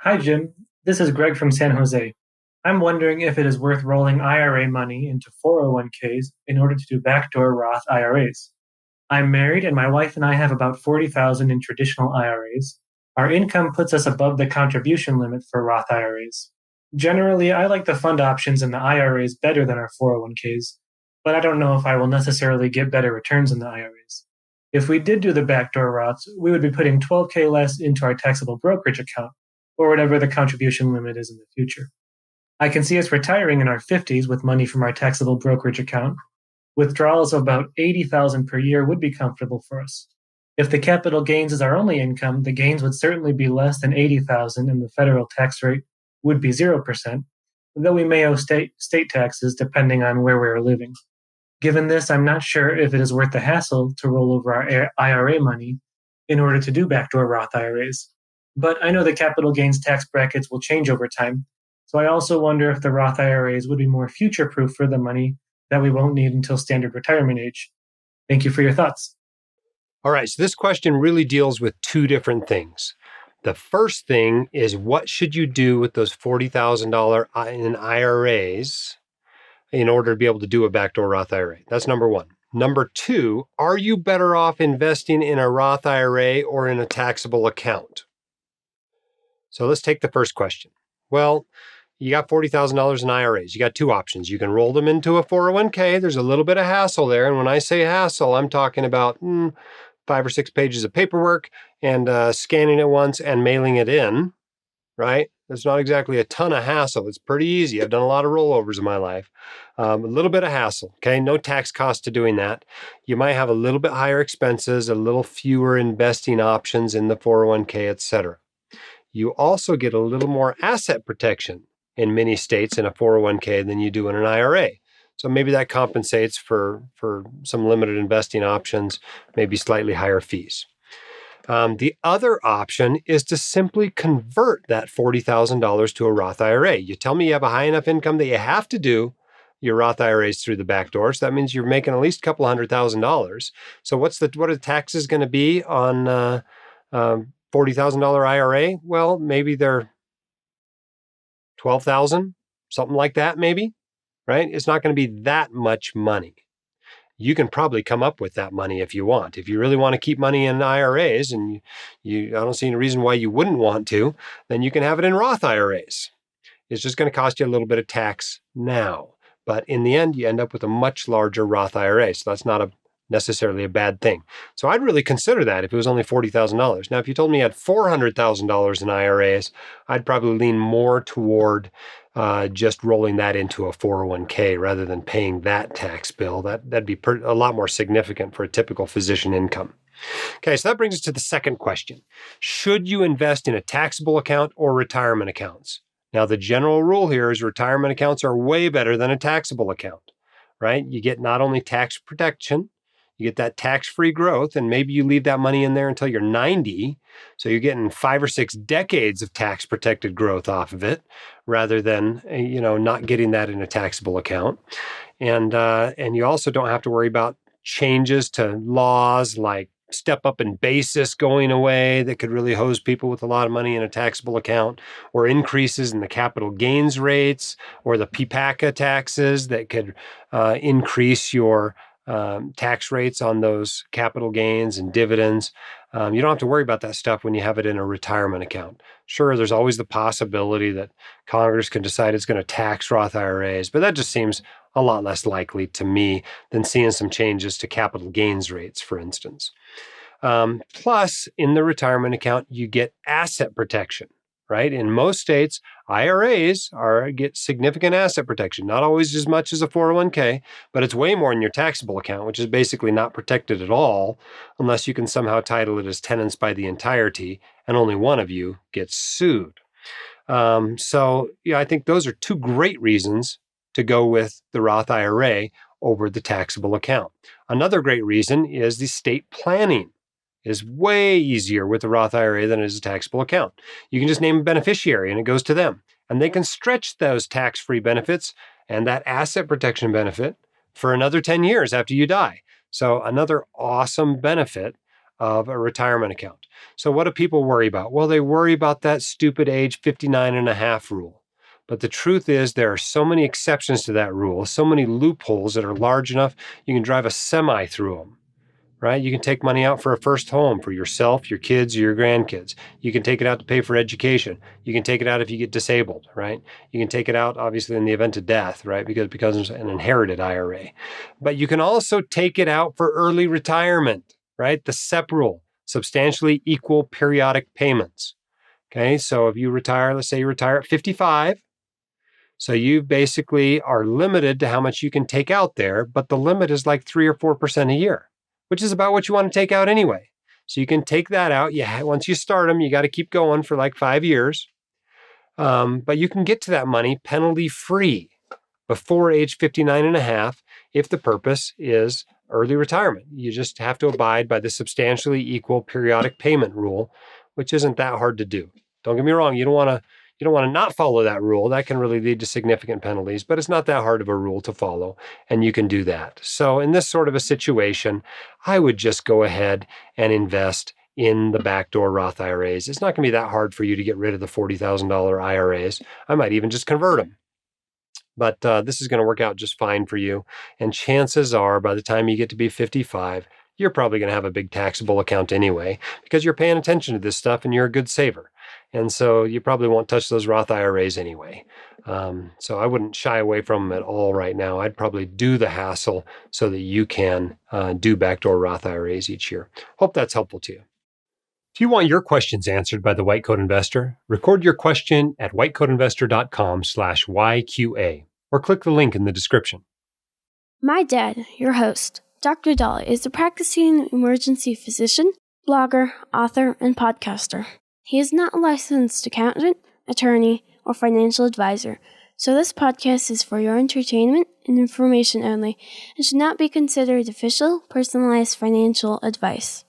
Hi, Jim. This is Greg from San Jose. I'm wondering if it is worth rolling IRA money into 401ks in order to do backdoor Roth IRAs. I'm married and my wife and I have about 40,000 in traditional IRAs. Our income puts us above the contribution limit for Roth IRAs. Generally, I like the fund options in the IRAs better than our 401ks, but I don't know if I will necessarily get better returns in the IRAs. If we did do the backdoor Roths, we would be putting 12K less into our taxable brokerage account or whatever the contribution limit is in the future. I can see us retiring in our 50s with money from our taxable brokerage account. Withdrawals of about 80,000 per year would be comfortable for us. If the capital gains is our only income, the gains would certainly be less than 80,000 and the federal tax rate would be 0%, though we may owe state taxes depending on where we are living. Given this, I'm not sure if it is worth the hassle to roll over our IRA money in order to do backdoor Roth IRAs. But I know the capital gains tax brackets will change over time, so I also wonder if the Roth IRAs would be more future-proof for the money that we won't need until standard retirement age. Thank you for your thoughts. All right, so this question really deals with two different things. The first thing is, what should you do with those $40,000 in IRAs in order to be able to do a backdoor Roth IRA? That's number one. Number two, are you better off investing in a Roth IRA or in a taxable account? So let's take the first question. Well, you got $40,000 in IRAs. You got two options. You can roll them into a 401k. There's a little bit of hassle there. And when I say hassle, I'm talking about 5 or 6 pages of paperwork and scanning it once and mailing it in, right? There's not exactly a ton of hassle. It's pretty easy. I've done a lot of rollovers in my life. A little bit of hassle, okay? No tax cost to doing that. You might have a little bit higher expenses, a little fewer investing options in the 401k, et cetera. You also get a little more asset protection in many states in a 401k than you do in an IRA. So maybe that compensates for some limited investing options, maybe slightly higher fees. The other option is to simply convert that $40,000 to a Roth IRA. You tell me you have a high enough income that you have to do your Roth IRAs through the back door. So that means you're making at least a couple $100,000. So what are the taxes going to be on $40,000 IRA? Well, maybe they're $12,000, something like that, maybe, right? It's not going to be that much money. You can probably come up with that money if you want. If you really want to keep money in IRAs, and I don't see any reason why you wouldn't want to, then you can have it in Roth IRAs. It's just going to cost you a little bit of tax now. But in the end, you end up with a much larger Roth IRA. So that's not necessarily a bad thing. So I'd really consider that if it was only $40,000. Now, if you told me you had $400,000 in IRAs, I'd probably lean more toward just rolling that into a 401k rather than paying that tax bill. That'd be a lot more significant for a typical physician income. Okay, so that brings us to the second question. Should you invest in a taxable account or retirement accounts? Now, the general rule here is retirement accounts are way better than a taxable account, right? You get not only tax protection, you get that tax-free growth, and maybe you leave that money in there until you're 90. So you're getting 5 or 6 decades of tax-protected growth off of it, rather than not getting that in a taxable account. And you also don't have to worry about changes to laws like step up in basis going away that could really hose people with a lot of money in a taxable account, or increases in the capital gains rates or the PPACA taxes that could increase your tax rates on those capital gains and dividends. You don't have to worry about that stuff when you have it in a retirement account. Sure, there's always the possibility that Congress can decide it's going to tax Roth IRAs, but that just seems a lot less likely to me than seeing some changes to capital gains rates, for instance. Plus, in the retirement account, you get asset protection, right? In most states, IRAs get significant asset protection, not always as much as a 401k, but it's way more in your taxable account, which is basically not protected at all unless you can somehow title it as tenants by the entirety and only one of you gets sued. I think those are two great reasons to go with the Roth IRA over the taxable account. Another great reason is the estate planning is way easier with the Roth IRA than it is a taxable account. You can just name a beneficiary and it goes to them. And they can stretch those tax-free benefits and that asset protection benefit for another 10 years after you die. So another awesome benefit of a retirement account. So what do people worry about? Well, they worry about that stupid age 59 and a half rule. But the truth is there are so many exceptions to that rule, so many loopholes that are large enough you can drive a semi through them. Right? You can take money out for a first home for yourself, your kids, or your grandkids. You can take it out to pay for education. You can take it out if you get disabled, right? You can take it out, obviously, in the event of death, right? Because it becomes an inherited IRA. But you can also take it out for early retirement, right? The SEP rule, substantially equal periodic payments. Okay, so if you retire, let's say you retire at 55, so you basically are limited to how much you can take out there, but the limit is like 3 or 4% a year, which is about what you want to take out anyway. So you can take that out. Yeah, once you start them, you got to keep going for like 5 years. But you can get to that money penalty free before age 59 and a half if the purpose is early retirement. You just have to abide by the substantially equal periodic payment rule, which isn't that hard to do. Don't get me wrong, you don't want to not follow that rule. That can really lead to significant penalties, but it's not that hard of a rule to follow, and you can do that. So in this sort of a situation, I would just go ahead and invest in the backdoor Roth IRAs. It's not going to be that hard for you to get rid of the $40,000 IRAs. I might even just convert them. But this is going to work out just fine for you. And chances are, by the time you get to be 55, you're probably going to have a big taxable account anyway, because you're paying attention to this stuff and you're a good saver. And so you probably won't touch those Roth IRAs anyway. So I wouldn't shy away from them at all right now. I'd probably do the hassle so that you can do backdoor Roth IRAs each year. Hope that's helpful to you. If you want your questions answered by the White Coat Investor, record your question at whitecoatinvestor.com/YQA or click the link in the description. My dad, your host, Dr. Dolly, is a practicing emergency physician, blogger, author, and podcaster. He is not a licensed accountant, attorney, or financial advisor, so this podcast is for your entertainment and information only and should not be considered official, personalized financial advice.